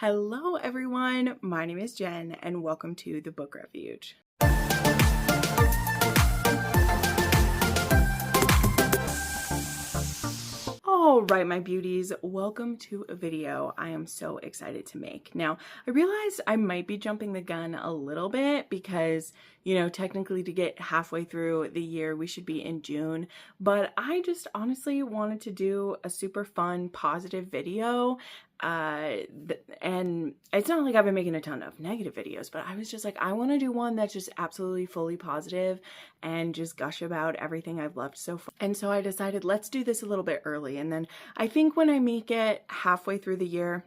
Hello everyone, my name is Jen and welcome to the Book Refuge. All right, my beauties, welcome to a video I am so excited to make. Now, I realized I might be jumping the gun a little bit because, technically to get halfway through the year, we should be in June, but I just honestly wanted to do a super fun, positive video. And it's not like I've been making a ton of negative videos, but I was just like, I want to do one that's just absolutely fully positive and just gush about everything I've loved so far. And so I decided, let's do this a little bit early. And then I think when I make it halfway through the year,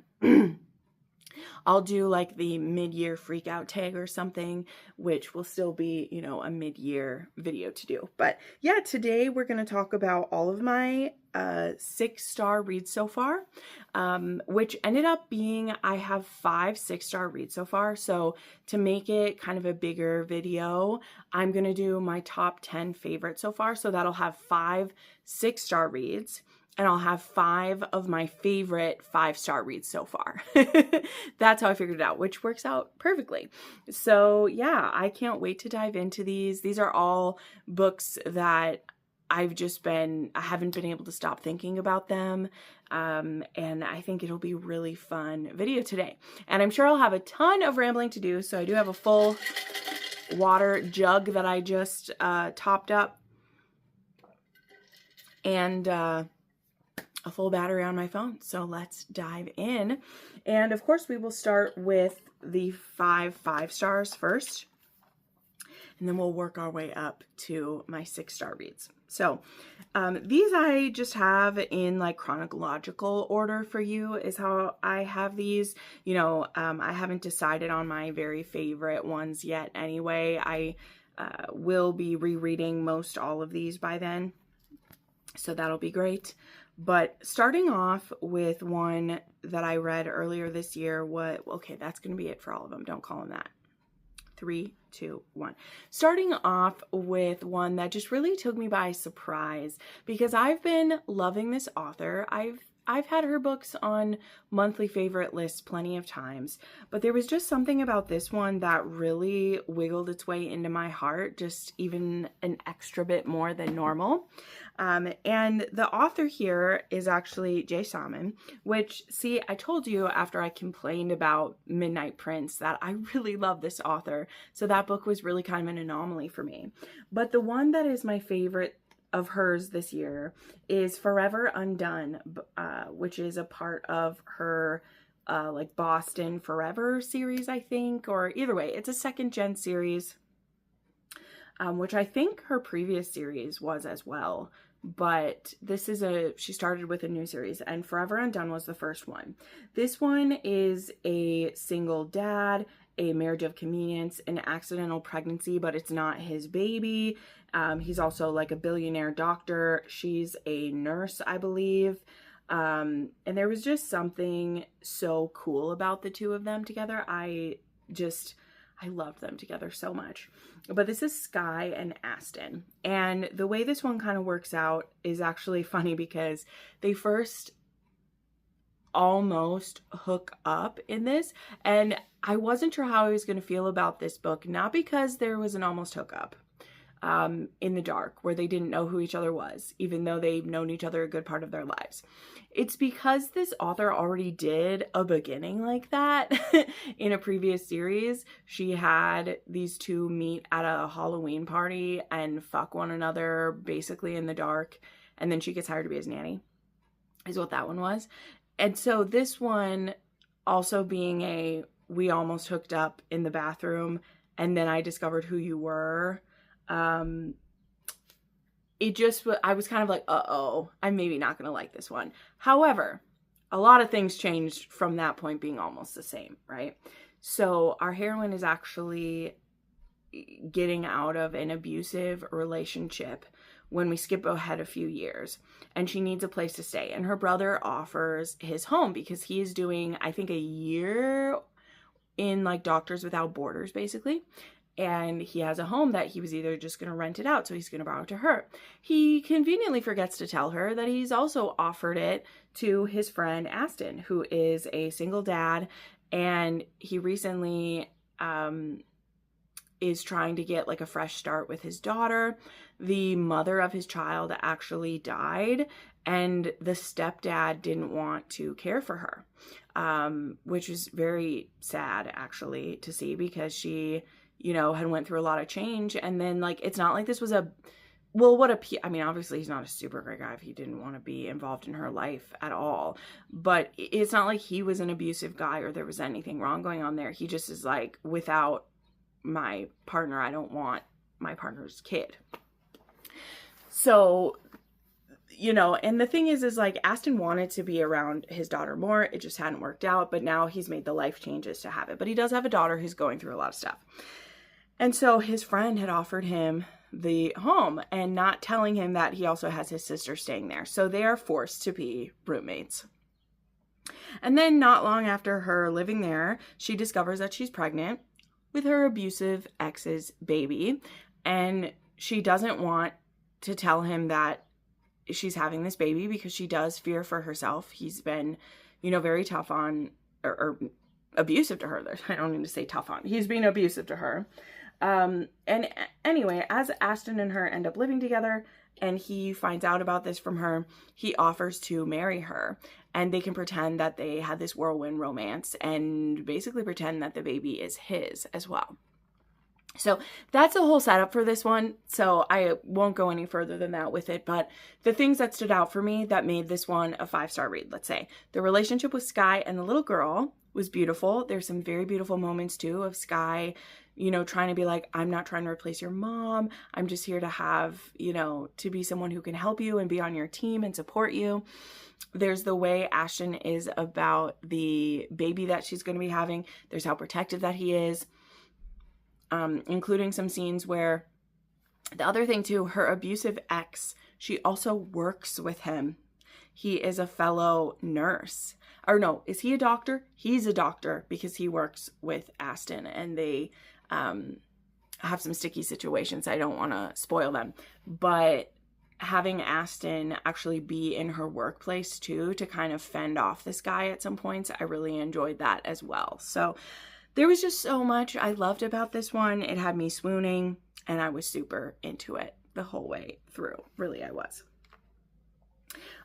I'll do like the mid-year freak out tag or something, which will still be, a mid-year video to do. But yeah, today we're going to talk about all of my 6-star reads so far, which ended up being, I have 5 6-star reads so far. So to make it kind of a bigger video, I'm going to do my top 10 favorites so far. So that'll have 5 6-star reads. And I'll have 5 of my favorite 5-star reads so far. That's how I figured it out, which works out perfectly. So yeah, I can't wait to dive into these. These are all books that I haven't been able to stop thinking about them. And I think it'll be a really fun video today. And I'm sure I'll have a ton of rambling to do. So I do have a full water jug that I just topped up. And a full battery on my phone. So let's dive in. And of course we will start with the 5 5-stars first. And then we'll work our way up to my 6-star reads. So these I just have in like chronological order for you is how I have these. I haven't decided on my very favorite ones yet anyway. I will be rereading most all of these by then. So that'll be great. But starting off with one that I read earlier this year, okay, that's going to be it for all of them. Don't call them that. 3, 2, 1. Starting off with one that just really took me by surprise because I've been loving this author. I've had her books on monthly favorite lists plenty of times, but there was just something about this one that really wiggled its way into my heart, just even an extra bit more than normal. And the author here is actually Jay Salmon, which, see, I told you after I complained about Midnight Prince that I really love this author. So that book was really kind of an anomaly for me. But the one that is my favorite of hers this year is Forever Undone, which is a part of her like Boston Forever series, I think, or either way, it's a 2nd gen series, which I think her previous series was as well. But this is she started with a new series, and Forever Undone was the first one. This one is a single dad, a marriage of convenience, an accidental pregnancy, but it's not his baby. He's also like a billionaire doctor. She's a nurse, I believe. And there was just something so cool about the two of them together. I loved them together so much. But this is Sky and Aston. And the way this one kind of works out is actually funny because they first almost hook up in this. And I wasn't sure how I was going to feel about this book, not because there was an almost hookup in the dark where they didn't know who each other was, even though they've known each other a good part of their lives. It's because this author already did a beginning like that in a previous series. She had these two meet at a Halloween party and fuck one another basically in the dark. And then she gets hired to be his nanny, is what that one was. And so this one also being we almost hooked up in the bathroom and then I discovered who you were. I was kind of like, uh-oh, I'm maybe not going to like this one. However, a lot of things changed from that point being almost the same, right? So our heroine is actually getting out of an abusive relationship when we skip ahead a few years, and she needs a place to stay. And her brother offers his home because he is doing, I think, a year in like Doctors Without Borders, basically. and he has a home that he was either just going to rent it out, so he's going to borrow it to her. He conveniently forgets to tell her that he's also offered it to his friend Aston, who is a single dad, and he recently is trying to get like a fresh start with his daughter. The mother of his child actually died, and the stepdad didn't want to care for her, which was very sad actually to see, because she, you know, had went through a lot of change. And then like, it's not like this was I mean, obviously he's not a super great guy if he didn't want to be involved in her life at all, but it's not like he was an abusive guy or there was anything wrong going on there. He just is like, without my partner, I don't want my partner's kid. So, you know, and the thing is like, Aston wanted to be around his daughter more. It just hadn't worked out, but now he's made the life changes to have it. But he does have a daughter who's going through a lot of stuff. And so his friend had offered him the home, and not telling him that he also has his sister staying there. So they are forced to be roommates. And then not long after her living there, she discovers that she's pregnant with her abusive ex's baby. And she doesn't want to tell him that she's having this baby because she does fear for herself. He's been, you know, very tough on, or abusive to her. I don't need to say tough on. He's being abusive to her. And anyway, as Aston and her end up living together and he finds out about this from her, he offers to marry her, and they can pretend that they had this whirlwind romance and basically pretend that the baby is his as well. So that's the whole setup for this one. So I won't go any further than that with it. But the things that stood out for me that made this one a 5-star read, let's say. The relationship with Sky and the little girl was beautiful. There's some very beautiful moments too of Sky, you know, trying to be like, I'm not trying to replace your mom. I'm just here to have, you know, to be someone who can help you and be on your team and support you. There's the way Ashton is about the baby that she's going to be having. There's how protective that he is. Including some scenes where, the other thing too, her abusive ex, she also works with him. He is a fellow nurse. Or no, is he a doctor? He's a doctor because he works with Aston, and they have some sticky situations. I don't want to spoil them. But having Aston actually be in her workplace too, to kind of fend off this guy at some points, I really enjoyed that as well. So there was just so much I loved about this one. It had me swooning, and I was super into it the whole way through. Really, I was.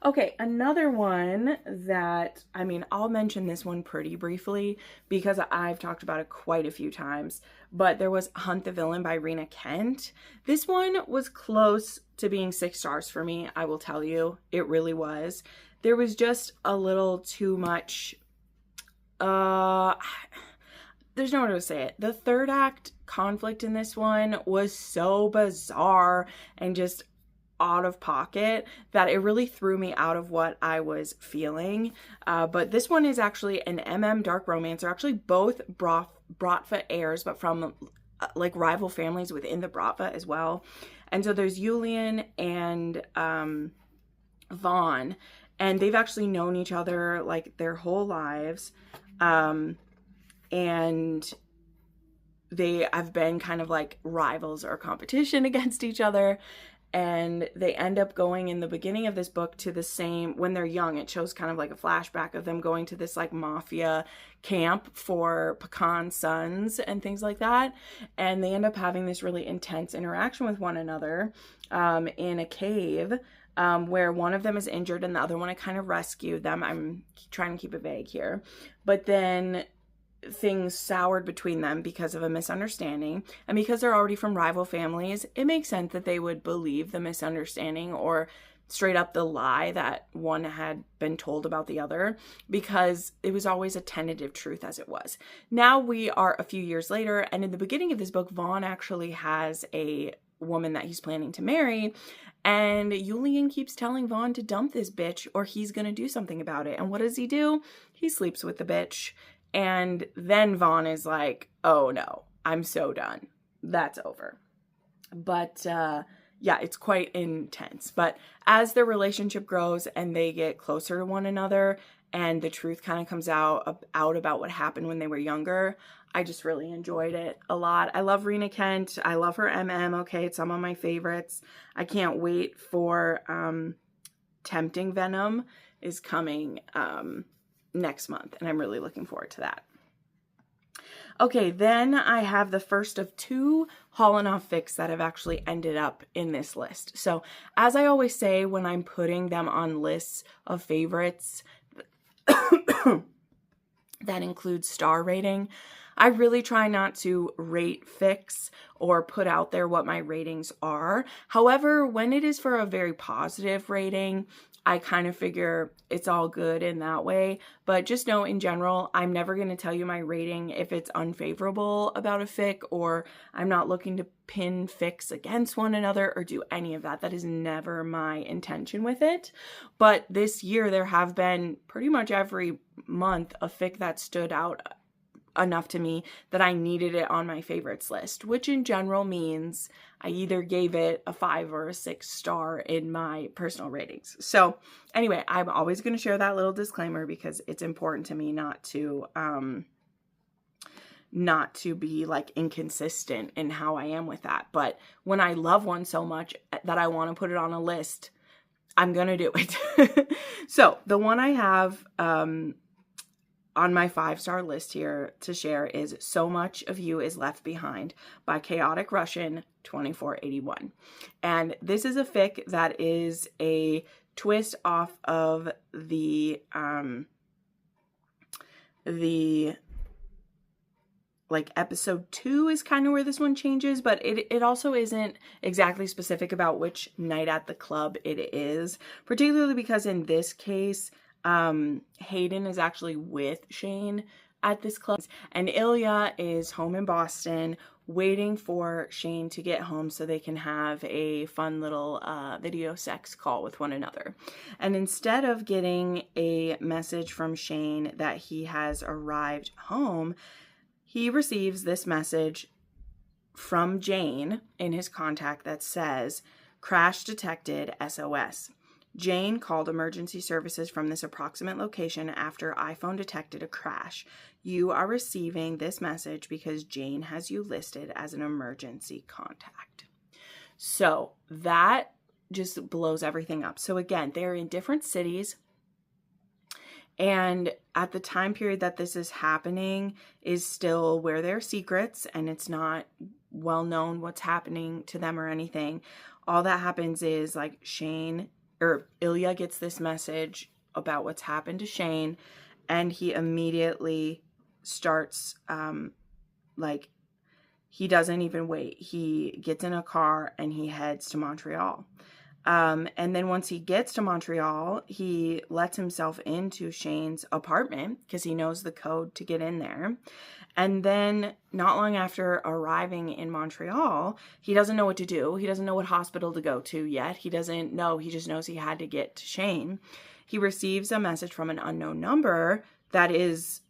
Okay, another one that, I mean, I'll mention this one pretty briefly because I've talked about it quite a few times, but there was Hunt the Villain by Rena Kent. This one was close to being 6 stars for me, I will tell you. It really was. There was just a little too much, there's no way to say it. The third act conflict in this one was so bizarre and just out of pocket that it really threw me out of what I was feeling. But this one is actually an dark romance. They're actually both Bratva heirs, but from like rival families within the Bratva as well. And so there's Julian and Vaughn, and they've actually known each other like their whole lives. And they have been kind of like rivals or competition against each other. And they end up going in the beginning of this book to the same, when they're young, it shows kind of like a flashback of them going to this like mafia camp for pecan sons and things like that. And they end up having this really intense interaction with one another in a cave where one of them is injured and the other one kind of rescued them. I'm trying to keep it vague here. But then things soured between them because of a misunderstanding, and because they're already from rival families, it makes sense that they would believe the misunderstanding or straight up the lie that one had been told about the other, because it was always a tentative truth as it was. Now we are a few years later, and in the beginning of this book, Vaughn actually has a woman that he's planning to marry, and Julian keeps telling Vaughn to dump this bitch or he's gonna do something about it. And what does he do? He sleeps with the bitch. And then Vaughn is like, oh no, I'm so done. That's over. But yeah, it's quite intense. But as their relationship grows and they get closer to one another and the truth kind of comes out about what happened when they were younger. I just really enjoyed it a lot. I love Rena Kent. I love her MM. Okay, it's some of my favorites. I can't wait for Tempting Venom is coming next month, and I'm really looking forward to that. Okay, then I have the first of 2 Haul and Off fics that have actually ended up in this list. So as I always say when I'm putting them on lists of favorites that includes star rating, I really try not to rate fics or put out there what my ratings are. However, when it is for a very positive rating, I kind of figure it's all good in that way. But just know in general, I'm never going to tell you my rating if it's unfavorable about a fic, or I'm not looking to pin fics against one another or do any of that. That is never my intention with it. But this year, there have been pretty much every month a fic that stood out enough to me that I needed it on my favorites list, which in general means I either gave it a 5 or a 6 star in my personal ratings. So anyway, I'm always going to share that little disclaimer because it's important to me not to be like inconsistent in how I am with that. But when I love one so much that I want to put it on a list, I'm going to do it. So the one I have, on my 5-star list here to share is So Much of You Is Left Behind by Chaotic Russian 2481. And this is a fic that is a twist off of the like episode 2 is kind of where this one changes, but it also isn't exactly specific about which night at the club it is, particularly because in this case, Hayden is actually with Shane at this club, and Ilya is home in Boston waiting for Shane to get home so they can have a fun little video sex call with one another. And instead of getting a message from Shane that he has arrived home, he receives this message from Jane in his contact that says, "Crash detected, SOS. Jane called emergency services from this approximate location after iPhone detected a crash. You are receiving this message because Jane has you listed as an emergency contact." So that just blows everything up. So again, they're in different cities. And at the time period that this is happening is still where they're secrets, and it's not well known what's happening to them or anything. All that happens is like Ilya gets this message about what's happened to Shane, and he immediately starts, he doesn't even wait. He gets in a car and he heads to Montreal. And then once he gets to Montreal, he lets himself into Shane's apartment because he knows the code to get in there. And then not long after arriving in Montreal, he doesn't know what to do. He doesn't know what hospital to go to yet. He doesn't know. He just knows he had to get to Shane. He receives a message from an unknown number that is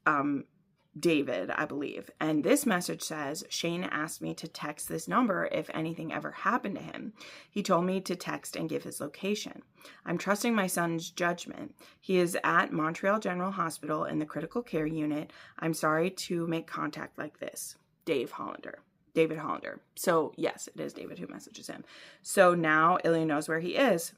David, I believe. And this message says, "Shane asked me to text this number if anything ever happened to him. He told me to text and give his location. I'm trusting my son's judgment. He is at Montreal General Hospital in the critical care unit. I'm sorry to make contact like this. David Hollander." So yes, it is David who messages him. So now Ilya knows where he is.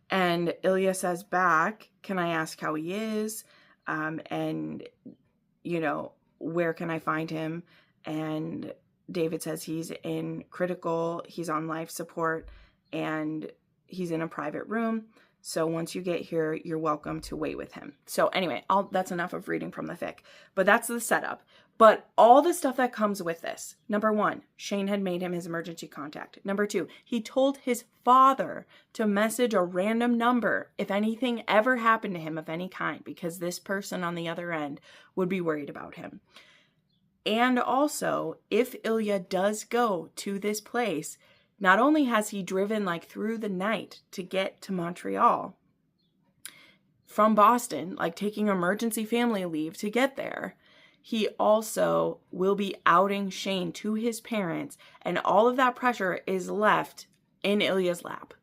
And Ilya says back, "Can I ask how he is? And where can I find him?" And David says he's in critical, he's on life support, and he's in a private room. So once you get here, you're welcome to wait with him. So anyway, that's enough of reading from the fic. But that's the setup. But all the stuff that comes with this. Number 1, Shane had made him his emergency contact. Number 2, he told his father to message a random number if anything ever happened to him of any kind, because this person on the other end would be worried about him. And also, if Ilya does go to this place, not only has he driven through the night to get to Montreal from Boston, taking emergency family leave to get there, he also will be outing Shane to his parents, and all of that pressure is left in Ilya's lap.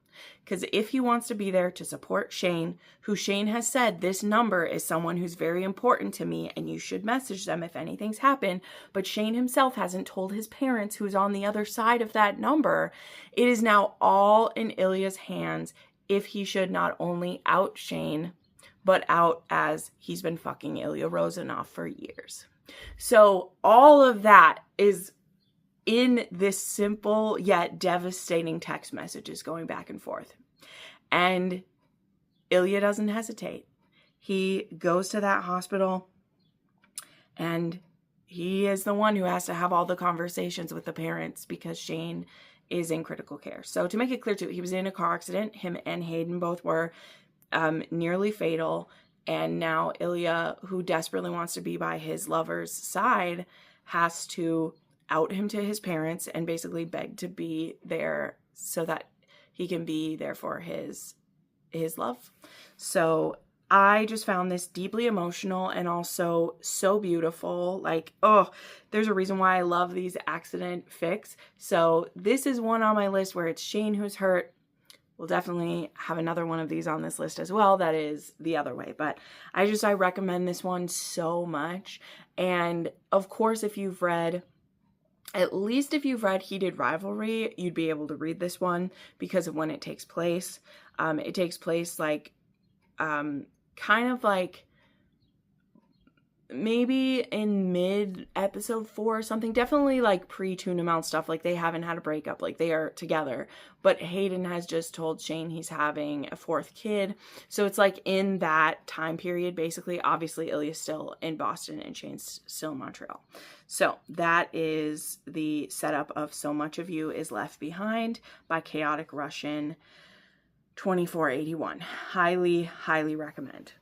Because if he wants to be there to support Shane, who Shane has said this number is someone who's very important to me and you should message them if anything's happened, but Shane himself hasn't told his parents who's on the other side of that number, it is now all in Ilya's hands if he should not only out Shane, but out as he's been fucking Ilya Rozanov for years. So all of that is in this simple yet devastating text messages going back and forth. And Ilya doesn't hesitate. He goes to that hospital and he is the one who has to have all the conversations with the parents because Shane is in critical care. So to make it clear too, he was in a car accident. Him and Hayden both were nearly fatal. And now Ilya, who desperately wants to be by his lover's side, has to out him to his parents and basically beg to be there so that he can be there for his love. So I just found this deeply emotional and also so beautiful. Like, oh, there's a reason why I love these accident fics. So this is one on my list where it's Shane who's hurt. We'll definitely have another one of these on this list as well that is the other way. But I recommend this one so much. And of course, if you've read Heated Rivalry, you'd be able to read this one because of when it takes place. It takes place like, kind of like maybe in mid episode 4 or something, definitely like pre-Tuna Mount stuff. Like they haven't had a breakup, like they are together, but Hayden has just told Shane he's having a 4th kid. So it's like in that time period, basically. Obviously Ilya's still in Boston and Shane's still in Montreal. So that is the setup of So Much of You Is Left Behind by Chaotic Russian 2481. Highly, highly recommend.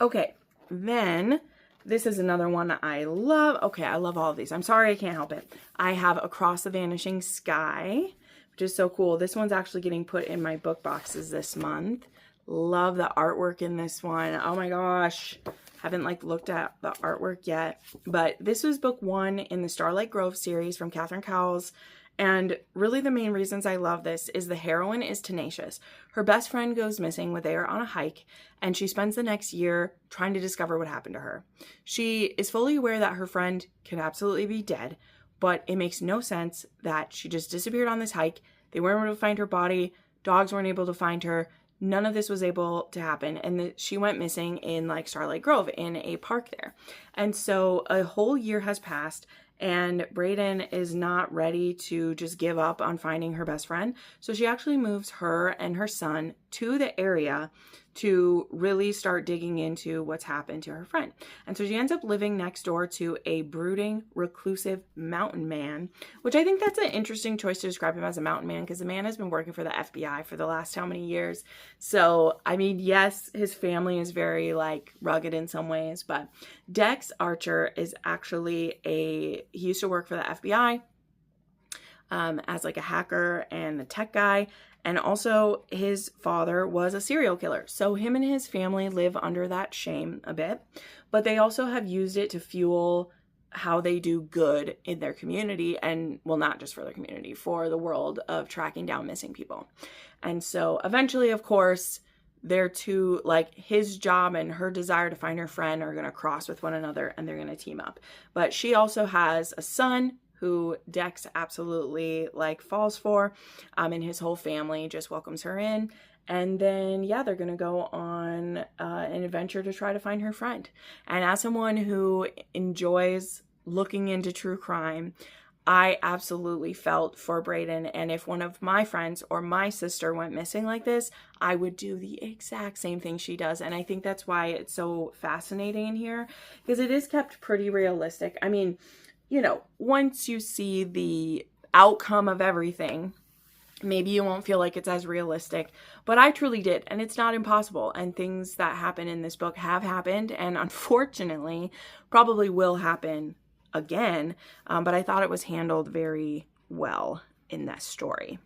Okay, then this is another one I love. Okay, I love all of these. I'm sorry, I can't help it. I have Across the Vanishing Sky, which is so cool. This one's actually getting put in my book boxes this month. Love the artwork in this one. Oh my gosh. Haven't looked at the artwork yet, but this was book 1 in the Starlight Grove series from Catherine Cowles. And really the main reasons I love this is the heroine is tenacious. Her best friend goes missing when they are on a hike, and she spends the next year trying to discover what happened to her. She is fully aware that her friend could absolutely be dead, but it makes no sense that she just disappeared on this hike. They weren't able to find her body. Dogs weren't able to find her. None of this was able to happen. And she went missing in Starlight Grove in a park there. And so a whole year has passed and Braden is not ready to just give up on finding her best friend. So she actually moves her and her son to the area to really start digging into what's happened to her friend. And so she ends up living next door to a brooding, reclusive mountain man, which I think that's an interesting choice to describe him as a mountain man, because the man has been working for the FBI for the last how many years. So, I mean, yes, his family is very rugged in some ways, but Dex Archer is actually he used to work for the FBI as a hacker and a tech guy. And also his father was a serial killer. So him and his family live under that shame a bit, but they also have used it to fuel how they do good in their community, and well, not just for their community, for the world of tracking down missing people. And so eventually, of course, their two, his job and her desire to find her friend are going to cross with one another and they're going to team up. But she also has a son who Dex absolutely falls for, and his whole family just welcomes her in. And then, yeah, they're going to go on an adventure to try to find her friend. And as someone who enjoys looking into true crime, I absolutely felt for Braden. And if one of my friends or my sister went missing like this, I would do the exact same thing she does. And I think that's why it's so fascinating in here, because it is kept pretty realistic. I mean, once you see the outcome of everything, maybe you won't feel like it's as realistic, but I truly did. And it's not impossible. And things that happen in this book have happened, and unfortunately probably will happen again. But I thought it was handled very well in that story.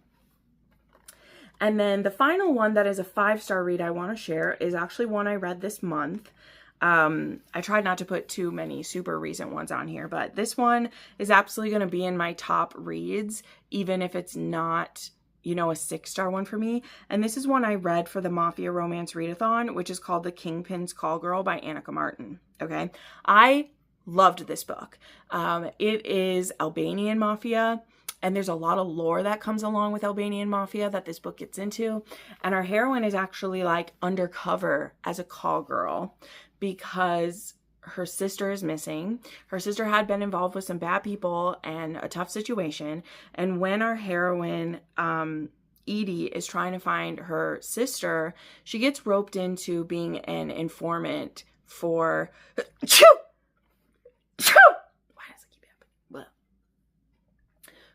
And then the final one that is a 5-star read I want to share is actually one I read this month. I tried not to put too many super recent ones on here, but this one is absolutely going to be in my top reads, even if it's not, a 6-star one for me. And this is one I read for the Mafia Romance Readathon, which is called The Kingpin's Call Girl by Annika Martin. Okay. I loved this book. It is Albanian Mafia. And there's a lot of lore that comes along with Albanian Mafia that this book gets into. And our heroine is actually like undercover as a call girl because her sister is missing. Her sister had been involved with some bad people and a tough situation. And when our heroine, Edie, is trying to find her sister, she gets roped into being an informant for...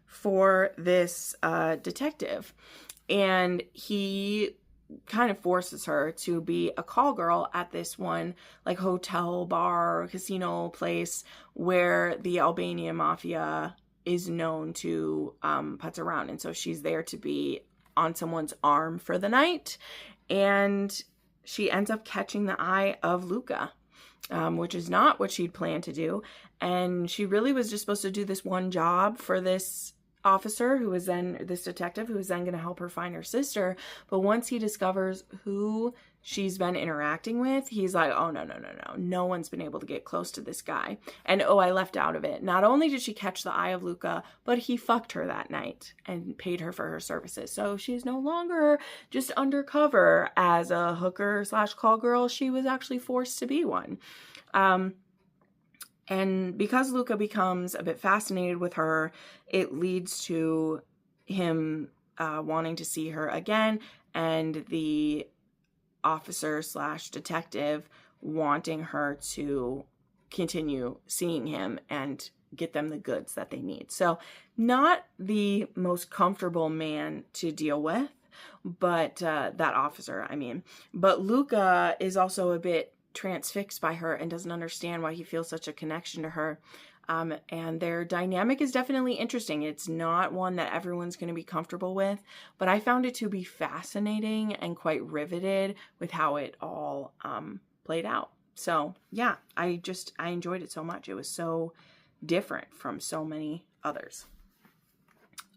for this detective, and he kind of forces her to be a call girl at this one like hotel, bar, casino place where the Albanian Mafia is known to putz around. And so she's there to be on someone's arm for the night, and she ends up catching the eye of Luca, which is not what she'd planned to do. And she really was just supposed to do this one job for this officer this detective who was then going to help her find her sister. But once he discovers who she's been interacting with, he's like, oh, no one's been able to get close to this guy. And I left out of it. Not only did she catch the eye of Luca, but he fucked her that night and paid her for her services. So she's no longer just undercover as a hooker / call girl. She was actually forced to be one. And because Luca becomes a bit fascinated with her, it leads to him wanting to see her again, and the officer / detective wanting her to continue seeing him and get them the goods that they need. So not the most comfortable man to deal with, but that officer, But Luca is also a bit transfixed by her and doesn't understand why he feels such a connection to her. And their dynamic is definitely interesting. It's not one that everyone's going to be comfortable with, but I found it to be fascinating and quite riveted with how it all played out. So yeah, I enjoyed it so much. It was so different from so many others.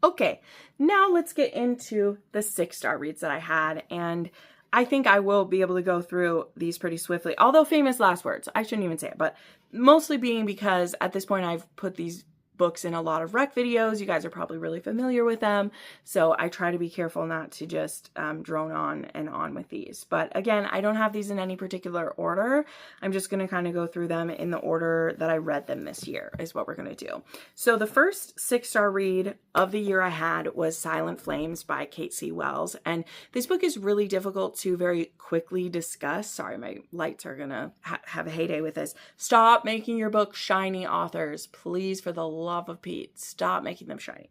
Okay, now let's get into the 6-star reads that I had, and I think I will be able to go through these pretty swiftly, although famous last words. I shouldn't even say it, but mostly being because at this point I've put these books in a lot of rec videos. You guys are probably really familiar with them. So I try to be careful not to just drone on and on with these. But again, I don't have these in any particular order. I'm just going to kind of go through them in the order that I read them this year is what we're going to do. So the first 6-star read of the year I had was Silent Flames by Kate C. Wells. And this book is really difficult to very quickly discuss. Sorry, my lights are going to have a heyday with this. Stop making your book shiny, authors. Please, for the love of Pete, stop making them shiny.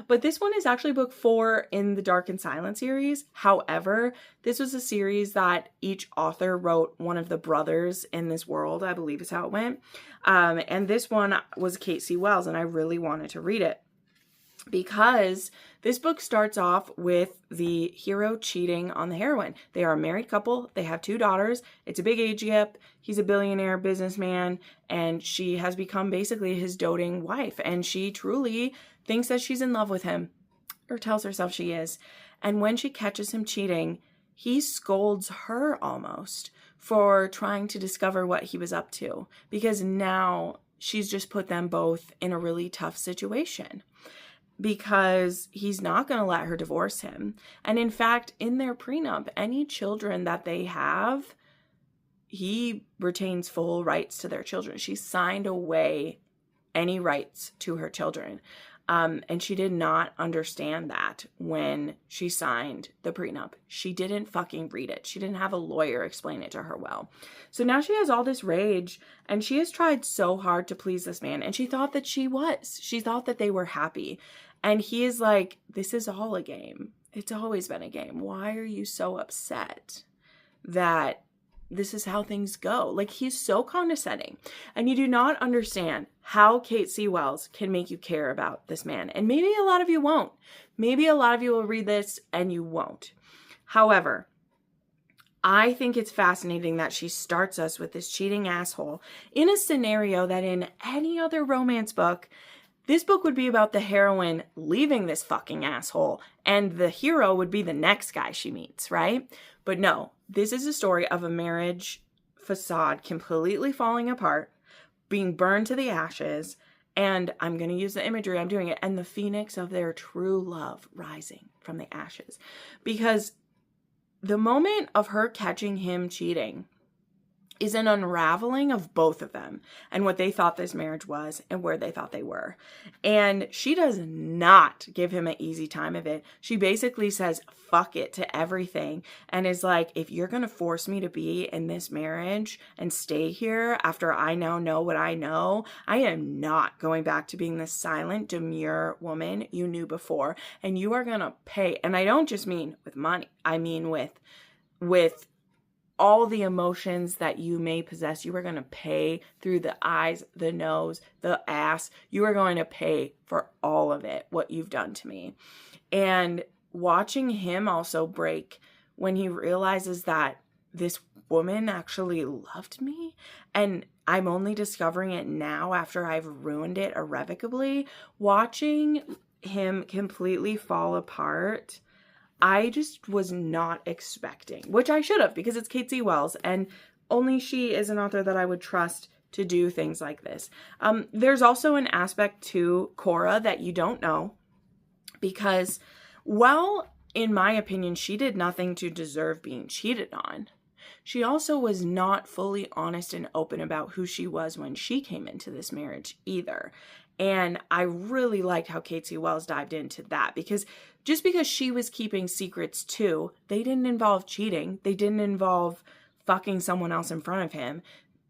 But this one is actually book 4 in the Dark and Silent series. However, this was a series that each author wrote one of the brothers in this world, I believe is how it went. And this one was Kate C. Wells, and I really wanted to read it because this book starts off with the hero cheating on the heroine. They are a married couple. They have 2 daughters. It's a big age gap. He's a billionaire businessman, and she has become basically his doting wife. And she truly thinks that she's in love with him, or tells herself she is. And when she catches him cheating, he scolds her almost for trying to discover what he was up to, because now she's just put them both in a really tough situation, because he's not going to let her divorce him. And in fact, in their prenup, any children that they have, he retains full rights to their children. She signed away any rights to her children. And she did not understand that when she signed the prenup. She didn't fucking read it. She didn't have a lawyer explain it to her well. So now she has all this rage, and she has tried so hard to please this man. And she thought that she was. She thought that they were happy. And he is like, this is all a game. It's always been a game. Why are you so upset that this is how things go? Like, he's so condescending. And you do not understand how Kate C. Wells can make you care about this man. And maybe a lot of you won't. Maybe a lot of you will read this and you won't. However, I think it's fascinating that she starts us with this cheating asshole in a scenario that in any other romance book, this book would be about the heroine leaving this fucking asshole, and the hero would be the next guy she meets, right? But no, this is a story of a marriage facade completely falling apart, being burned to the ashes, and I'm going to use the imagery, I'm doing it, and the phoenix of their true love rising from the ashes. Because the moment of her catching him cheating is an unraveling of both of them and what they thought this marriage was and where they thought they were. And she does not give him an easy time of it. She basically says, fuck it to everything. And is like, if you're going to force me to be in this marriage and stay here after I now know what I know, I am not going back to being the silent, demure woman you knew before. And you are going to pay. And I don't just mean with money. I mean with all the emotions that you may possess. You are going to pay through the eyes, the nose, the ass. You are going to pay for all of it, what you've done to me. And watching him also break when he realizes that this woman actually loved me, and I'm only discovering it now after I've ruined it irrevocably. Watching him completely fall apart, I just was not expecting, which I should have, because it's Kate C. Wells, and only she is an author that I would trust to do things like this. There's also an aspect to Cora that you don't know, because, well, in my opinion, she did nothing to deserve being cheated on. She also was not fully honest and open about who she was when she came into this marriage either. And I really liked how Kate C. Wells dived into that, because just because she was keeping secrets too, they didn't involve cheating. They didn't involve fucking someone else in front of him.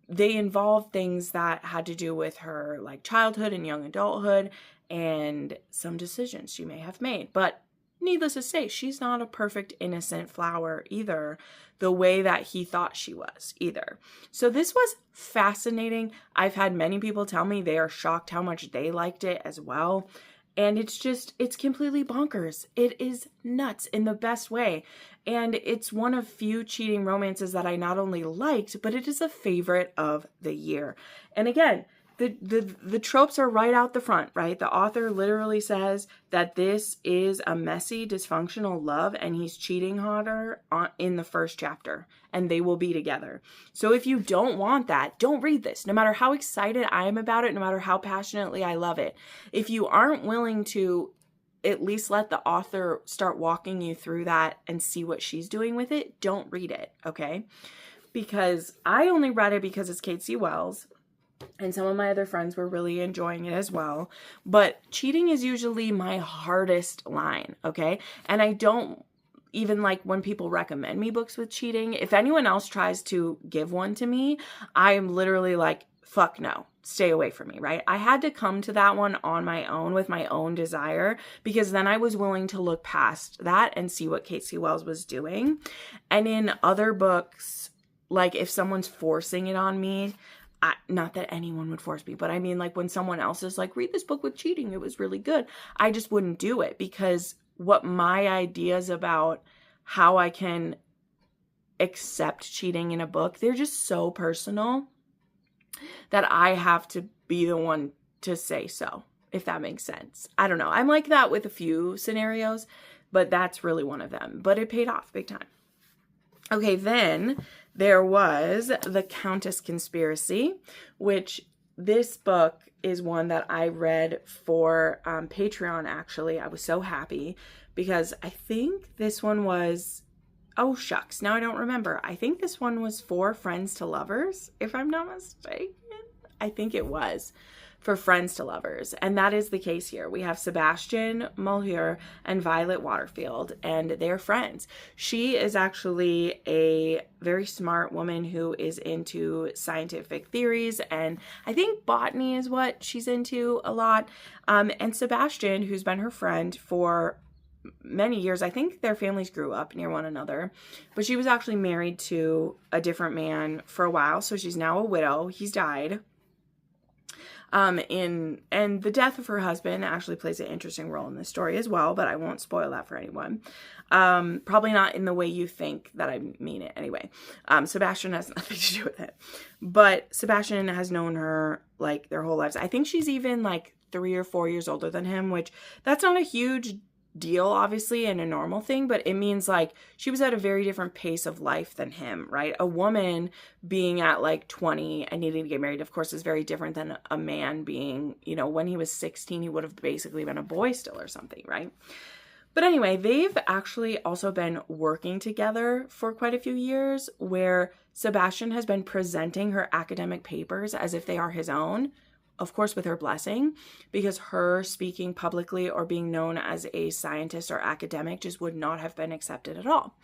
They involved things that had to do with her like childhood and young adulthood and some decisions she may have made. But needless to say, she's not a perfect innocent flower either, the way that he thought she was either. So this was fascinating. I've had many people tell me they are shocked how much they liked it as well. And it's completely bonkers. It is nuts in the best way. And it's one of few cheating romances that I not only liked, but it is a favorite of the year. And again, the tropes are right out the front, right? The author literally says that this is a messy, dysfunctional love, and he's cheating on her in the first chapter, and they will be together. So if you don't want that, don't read this. No matter how excited I am about it, no matter how passionately I love it, if you aren't willing to at least let the author start walking you through that and see what she's doing with it, don't read it, okay? Because I only read it because it's Kate C. Wells, and some of my other friends were really enjoying it as well. But cheating is usually my hardest line, okay? And I don't even like when people recommend me books with cheating. If anyone else tries to give one to me, I am literally like, fuck no, stay away from me, right? I had to come to that one on my own with my own desire, because then I was willing to look past that and see what Kate C. Wells was doing. And in other books, like if someone's forcing it on me, not that anyone would force me, but I mean like when someone else is like, read this book with cheating, it was really good, I just wouldn't do it, because what my ideas about how I can accept cheating in a book, they're just so personal that I have to be the one to say so, if that makes sense. I don't know. I'm like that with a few scenarios, but that's really one of them. But it paid off big time. Okay, then there was The Countess Conspiracy, which this book is one that I read for Patreon, actually. I was so happy because I think this one was, oh shucks, now I don't remember. I think this one was for Friends to Lovers, if I'm not mistaken. I think it was for Friends to Lovers, and that is the case here. We have Sebastian Mulher and Violet Waterfield, and they're friends. She is actually a very smart woman who is into scientific theories, and I think botany is what she's into a lot. And Sebastian, who's been her friend for many years, I think their families grew up near one another, but she was actually married to a different man for a while, so she's now a widow. He's died. And the death of her husband actually plays an interesting role in this story as well, but I won't spoil that for anyone. Probably not in the way you think that I mean it anyway. Sebastian has nothing to do with it, but Sebastian has known her like their whole lives. I think she's even like 3 or 4 years older than him, which that's not a huge deal, obviously, and a normal thing, but it means like she was at a very different pace of life than him, right? A woman being at like 20 and needing to get married, of course, is very different than a man being, you know, when he was 16, he would have basically been a boy still or something, right? But anyway, they've actually also been working together for quite a few years, where Sebastian has been presenting her academic papers as if they are his own, of course with her blessing, because her speaking publicly or being known as a scientist or academic just would not have been accepted at all.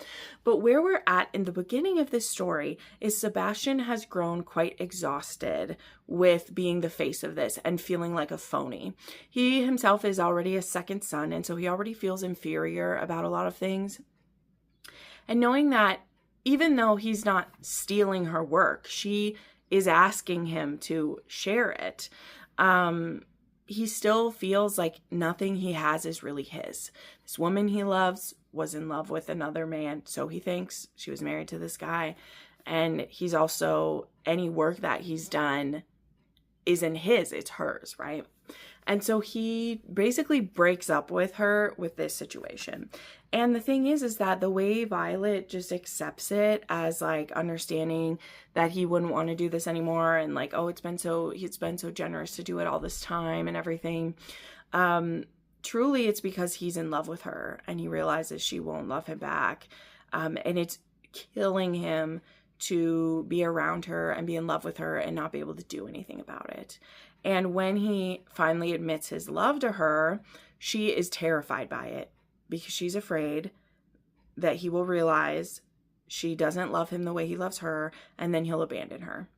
But where we're at in the beginning of this story is Sebastian has grown quite exhausted with being the face of this and feeling like a phony. He himself is already a second son, and so he already feels inferior about a lot of things. And knowing that even though he's not stealing her work, she is asking him to share it, he still feels like nothing he has is really his. This woman he loves was in love with another man, so he thinks. She was married to this guy, and he's also, any work that he's done isn't his, it's hers, right? And so he basically breaks up with her with this situation. And the thing is that the way Violet just accepts it as like understanding that he wouldn't want to do this anymore, and like, oh, he's been so generous to do it all this time and everything. Truly it's because he's in love with her and he realizes she won't love him back. And it's killing him to be around her and be in love with her and not be able to do anything about it. And when he finally admits his love to her, she is terrified by it because she's afraid that he will realize she doesn't love him the way he loves her, and then he'll abandon her.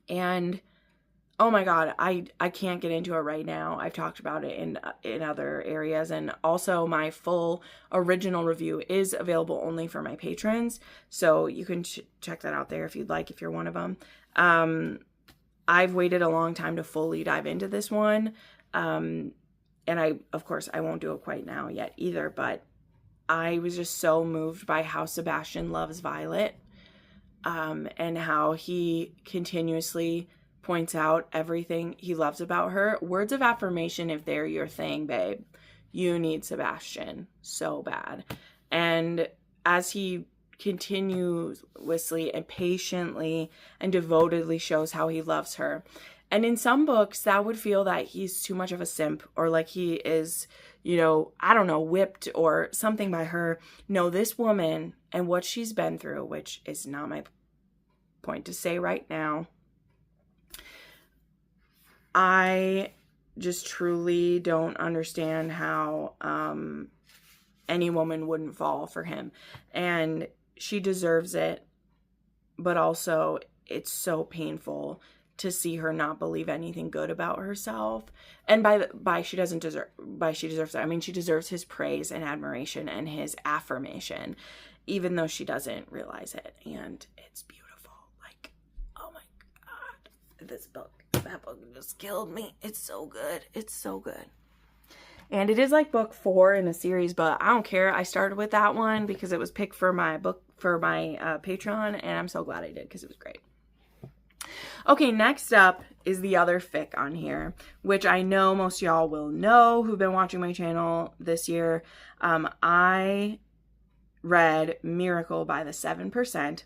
And oh my God, I can't get into it right now. I've talked about it in other areas, and also my full original review is available only for my patrons, so you can check that out there if you'd like, if you're one of them. I've waited a long time to fully dive into this one, and of course I won't do it quite now yet either, but I was just so moved by how Sebastian loves Violet, and how he continuously points out everything he loves about her. Words of affirmation, if they're your thing, babe, you need Sebastian so bad. And as he continuously and patiently and devotedly shows how he loves her. And in some books, that would feel that he's too much of a simp, or like he is, you know, I don't know, whipped or something by her. No, this woman and what she's been through, which is not my point to say right now, I just truly don't understand how any woman wouldn't fall for him. And she deserves it, but also it's so painful to see her not believe anything good about herself. And by she deserves it, I mean she deserves his praise and admiration and his affirmation, even though she doesn't realize it. And it's beautiful. Like, oh my God, that book just killed me. It's so good. It's so good. And it is like book 4 in a series, but I don't care. I started with that one because it was picked for my Patreon, and I'm so glad I did because it was great. Okay, next up is the other fic on here, which I know most of y'all will know who've been watching my channel this year. I read Miracle by the 7%.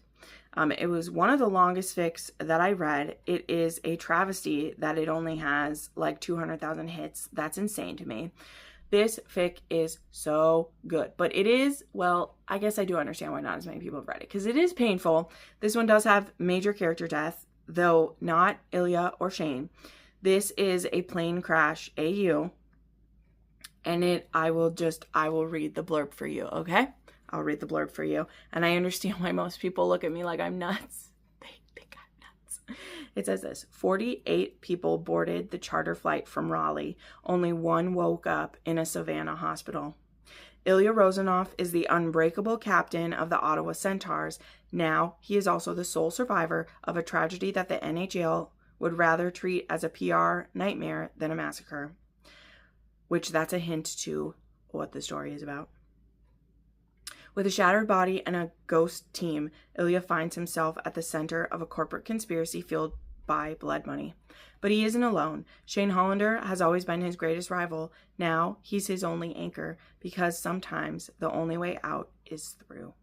It was one of the longest fics that I read. It is a travesty that it only has like 200,000 hits. That's insane to me. This fic is so good, but it is, well, I guess I do understand why not as many people have read it, because it is painful. This one does have major character death, though not Ilya or Shane. This is a plane crash AU, and I will read the blurb for you, okay? I'll read the blurb for you. And I understand why most people look at me like I'm nuts. They think I'm nuts. It says this: 48 people boarded the charter flight from Raleigh. Only one woke up in a Savannah hospital. Ilya Rozanov is the unbreakable captain of the Ottawa Centaurs. Now he is also the sole survivor of a tragedy that the NHL would rather treat as a PR nightmare than a massacre. Which that's a hint to what the story is about. With a shattered body and a ghost team, Ilya finds himself at the center of a corporate conspiracy fueled by blood money. But he isn't alone. Shane Hollander has always been his greatest rival. Now he's his only anchor, because sometimes the only way out is through.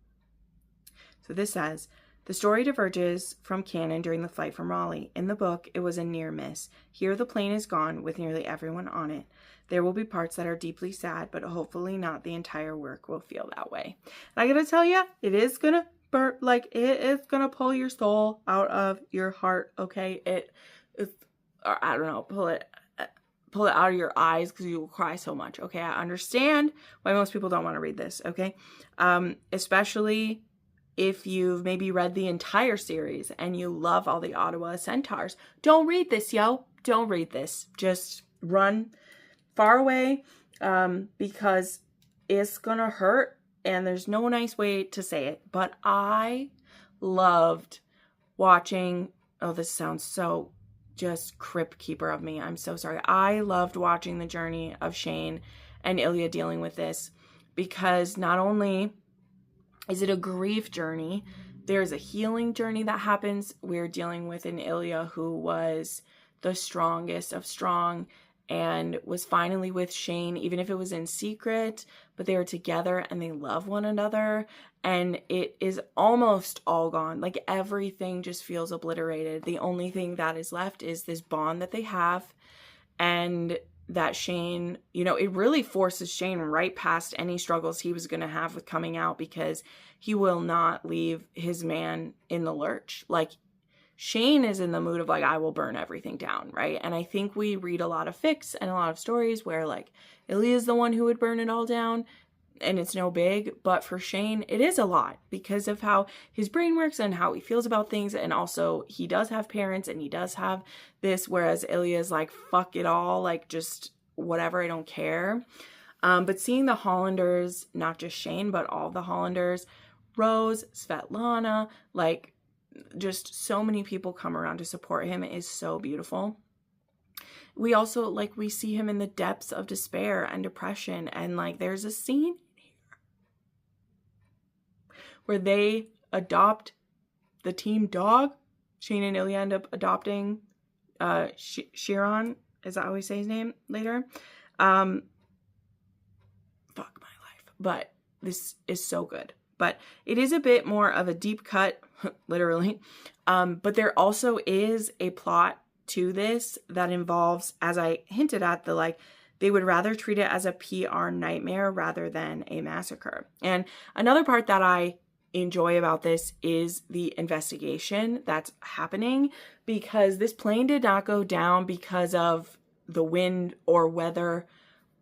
So this says, the story diverges from canon during the flight from Raleigh. In the book, it was a near miss. Here, the plane is gone with nearly everyone on it. There will be parts that are deeply sad, but hopefully not the entire work will feel that way. And I gotta tell you, it is gonna burn, like, it is gonna pull your soul out of your heart, okay? Or I don't know, pull it out of your eyes, because you will cry so much, okay? I understand why most people don't want to read this, okay? Especially if you've maybe read the entire series and you love all the Ottawa Centaurs. Don't read this, yo. Don't read this. Just run far away, because it's gonna hurt, and there's no nice way to say it. But I loved watching, oh, this sounds so just crypt keeper of me. I'm so sorry. I loved watching the journey of Shane and Ilya dealing with this, because not only is it a grief journey, there's a healing journey that happens. We're dealing with an Ilya who was the strongest of strong and was finally with Shane, even if it was in secret, but they were together and they love one another, and it is almost all gone. Like, everything just feels obliterated. The only thing that is left is this bond that they have, and that Shane, it really forces Shane right past any struggles he was going to have with coming out, because he will not leave his man in the lurch. Like, Shane is in the mood of, like, I will burn everything down, right? And I think we read a lot of fics and a lot of stories where, like, Ilya is the one who would burn it all down, and it's no big. But for Shane, it is a lot, because of how his brain works and how he feels about things. And also, he does have parents, and he does have this, whereas Ilya is like, fuck it all, like, just whatever, I don't care. But seeing the Hollanders, not just Shane, but all the Hollanders, Rose, Svetlana, like, just so many people come around to support him, is so beautiful. We also, like, we see him in the depths of despair and depression, and, like, there's a scene here where they adopt the team dog. Shane and Ilya end up adopting Chiron, is that how we say his name later? Fuck my life. But this is so good. But it is a bit more of a deep cut, literally. But there also is a plot to this that involves, as I hinted at, they would rather treat it as a PR nightmare rather than a massacre. And another part that I enjoy about this is the investigation that's happening, because this plane did not go down because of the wind or weather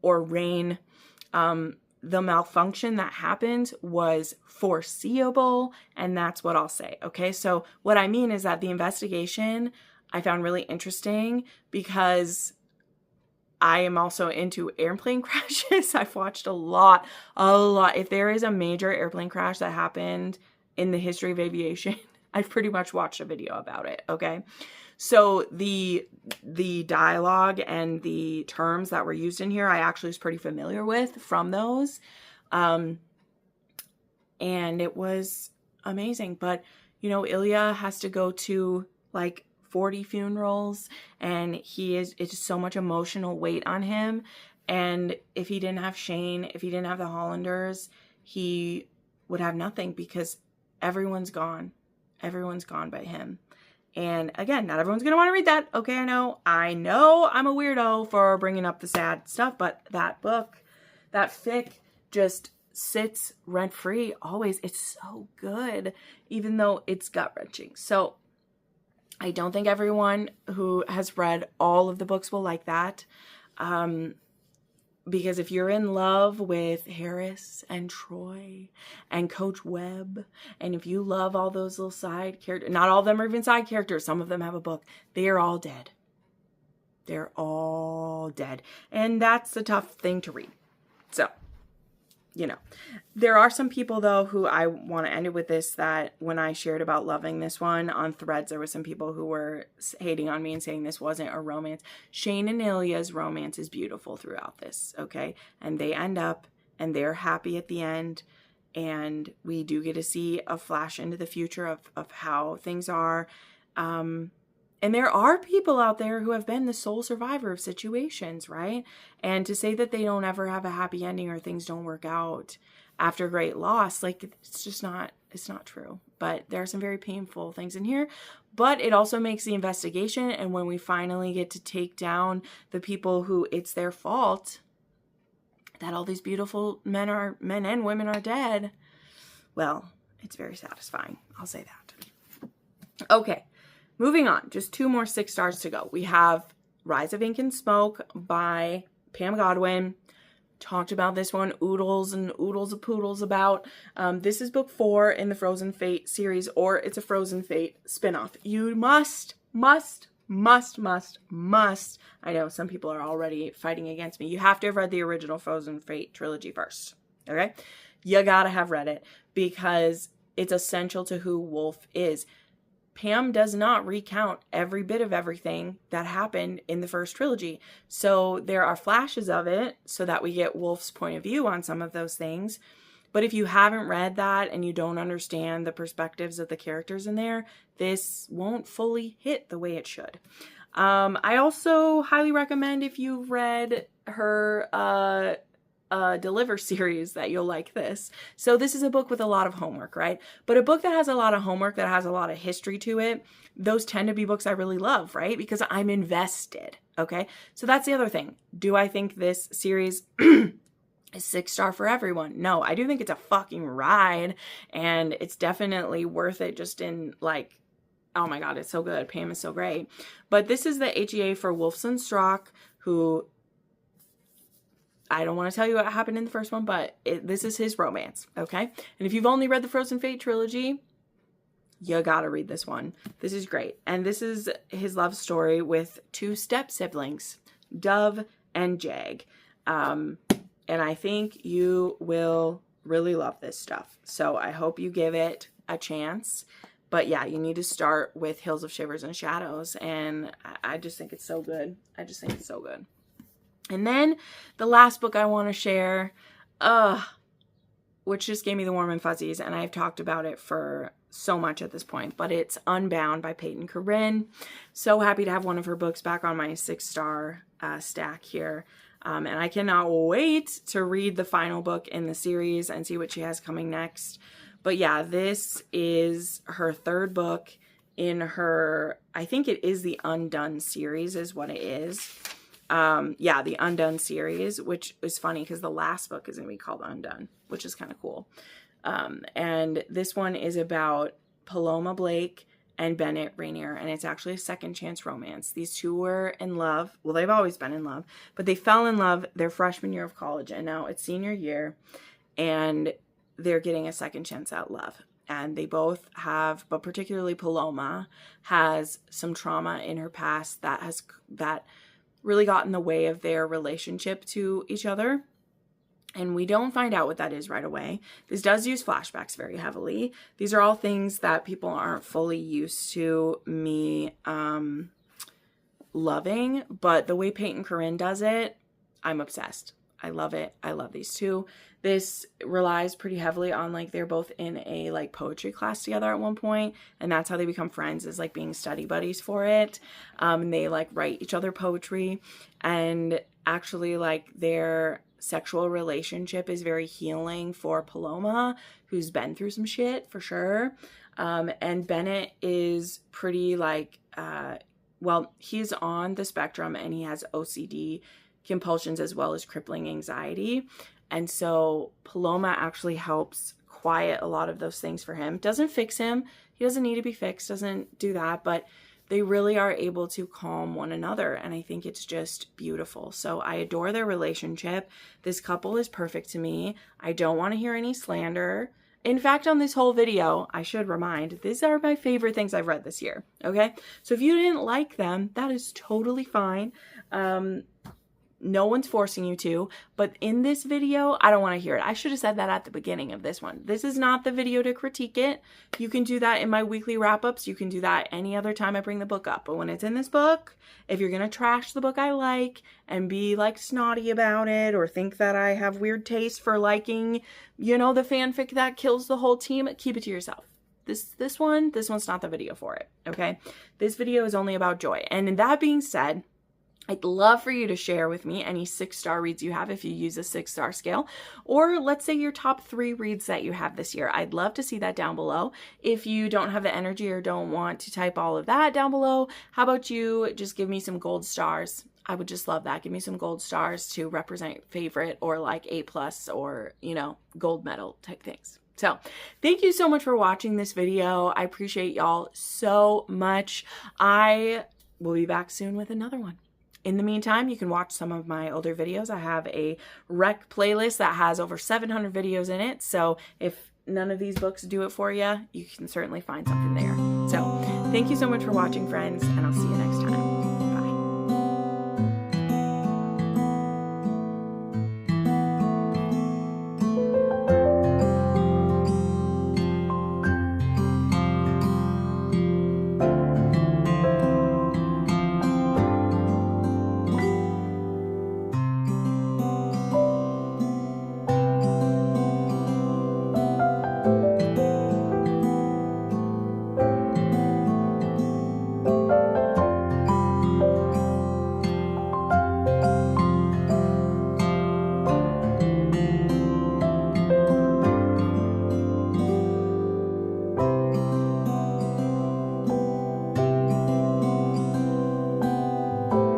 or rain. The malfunction that happened was foreseeable, and that's what I'll say, okay? So what I mean is that the investigation I found really interesting, because I am also into airplane crashes. I've watched a lot. If there is a major airplane crash that happened in the history of aviation, I've pretty much watched a video about it, okay? So the dialogue and the terms that were used in here, I actually was pretty familiar with from those. And it was amazing. But, Ilya has to go to, like, 40 funerals, and it's just so much emotional weight on him. And if he didn't have Shane, if he didn't have the Hollanders, he would have nothing, because everyone's gone. Everyone's gone by him. And again, not everyone's going to want to read that. Okay, I know I'm a weirdo for bringing up the sad stuff, but that book, that fic, just sits rent-free always. It's so good, even though it's gut-wrenching. So I don't think everyone who has read all of the books will like that. Because if you're in love with Harris and Troy and Coach Webb, and if you love all those little side characters, not all of them are even side characters, some of them have a book, they are all dead. They're all dead. And that's a tough thing to read. So, there are some people, though, who I want to end it with this, that when I shared about loving this one on Threads, there were some people who were hating on me and saying this wasn't a romance. Shane and Ilya's romance is beautiful throughout this, okay? And they end up, and they're happy at the end, and we do get to see a flash into the future of how things are. And And there are people out there who have been the sole survivor of situations, right? And to say that they don't ever have a happy ending or things don't work out after great loss, like it's not true. But there are some very painful things in here. But it also makes the investigation, and when we finally get to take down the people who it's their fault that all these beautiful men and women are dead, well, it's very satisfying. I'll say that. Okay, moving on. Just 2 more 6 stars to go. We have Rise of Ink and Smoke by Pam Godwin. Talked about this one oodles and oodles of poodles about. This is book 4 in the Frozen Fate series, or it's a Frozen Fate spinoff. You must. I know some people are already fighting against me. You have to have read the original Frozen Fate trilogy first. Okay? You gotta have read it because it's essential to who Wolf is. Pam does not recount every bit of everything that happened in the first trilogy. So there are flashes of it so that we get Wolf's point of view on some of those things. But if you haven't read that and you don't understand the perspectives of the characters in there, this won't fully hit the way it should. I also highly recommend, if you've read her Deliver series, that you'll like this. So this is a book with a lot of homework, right? But a book that has a lot of homework, that has a lot of history to it, those tend to be books I really love, right? Because I'm invested, okay? So that's the other thing. Do I think this series is 6-star for everyone? No, I do think it's a fucking ride, and it's definitely worth it just in like, oh my God, it's so good. Pam is so great. But this is the HEA for Wolfson Strock, who, I don't want to tell you what happened in the first one, but this is his romance, okay? And if you've only read the Frozen Fate trilogy, you gotta read this one. This is great. And this is his love story with 2 step-siblings, Dove and Jag. And I think you will really love this stuff. So I hope you give it a chance. But yeah, you need to start with Hills of Shivers and Shadows. And I just think it's so good. I just think it's so good. And then the last book I want to share, which just gave me the warm and fuzzies, and I've talked about it for so much at this point, but it's Unbound by Peyton Corinne. So happy to have one of her books back on my 6-star stack here. And I cannot wait to read the final book in the series and see what she has coming next. But yeah, this is her 3rd book in her, I think it is the Undone series is what it is. Yeah, the Undone series, which is funny because the last book is going to be called Undone, which is kind of cool. And this one is about Paloma Blake and Bennett Rainier, and it's actually a second chance romance. These 2 were in love. Well, they've always been in love, but they fell in love their freshman year of college, and now it's senior year, and they're getting a second chance at love. And they both have, but particularly Paloma has some trauma in her past that really got in the way of their relationship to each other. And we don't find out what that is right away. This does use flashbacks very heavily. These are all things that people aren't fully used to me loving. But the way Peyton Corinne does it, I'm obsessed. I love it. I love these 2. This relies pretty heavily on, like, they're both in a, like, poetry class together at one point, and that's how they become friends, is, like, being study buddies for it. And they, like, write each other poetry, and actually, like, their sexual relationship is very healing for Paloma, who's been through some shit, for sure. And Bennett is pretty, like, well, he's on the spectrum, and he has OCD compulsions as well as crippling anxiety. And so Paloma actually helps quiet a lot of those things for him. Doesn't fix him. He doesn't need to be fixed. Doesn't do that. But they really are able to calm one another. And I think it's just beautiful. So I adore their relationship. This couple is perfect to me. I don't want to hear any slander. In fact, on this whole video, I should remind, these are my favorite things I've read this year. Okay? So if you didn't like them, that is totally fine. No one's forcing you to, but in this video, I don't want to hear it. I should have said that at the beginning of this one. This is not the video to critique it. You can do that in my weekly wrap-ups. You can do that any other time I bring the book up. But when it's in this book, if you're going to trash the book I like and be like snotty about it or think that I have weird taste for liking, you know, the fanfic that kills the whole team, keep it to yourself. This one's not the video for it, okay? This video is only about joy. And that being said, I'd love for you to share with me any 6-star reads you have if you use a 6-star scale, or let's say your top 3 reads that you have this year. I'd love to see that down below. If you don't have the energy or don't want to type all of that down below, how about you just give me some gold stars? I would just love that. Give me some gold stars to represent favorite or like A+ or, you know, gold medal type things. So thank you so much for watching this video. I appreciate y'all so much. I will be back soon with another one. In the meantime, you can watch some of my older videos. I have a rec playlist that has over 700 videos in it. So if none of these books do it for you, you can certainly find something there. So thank you so much for watching, friends, and I'll see you next time.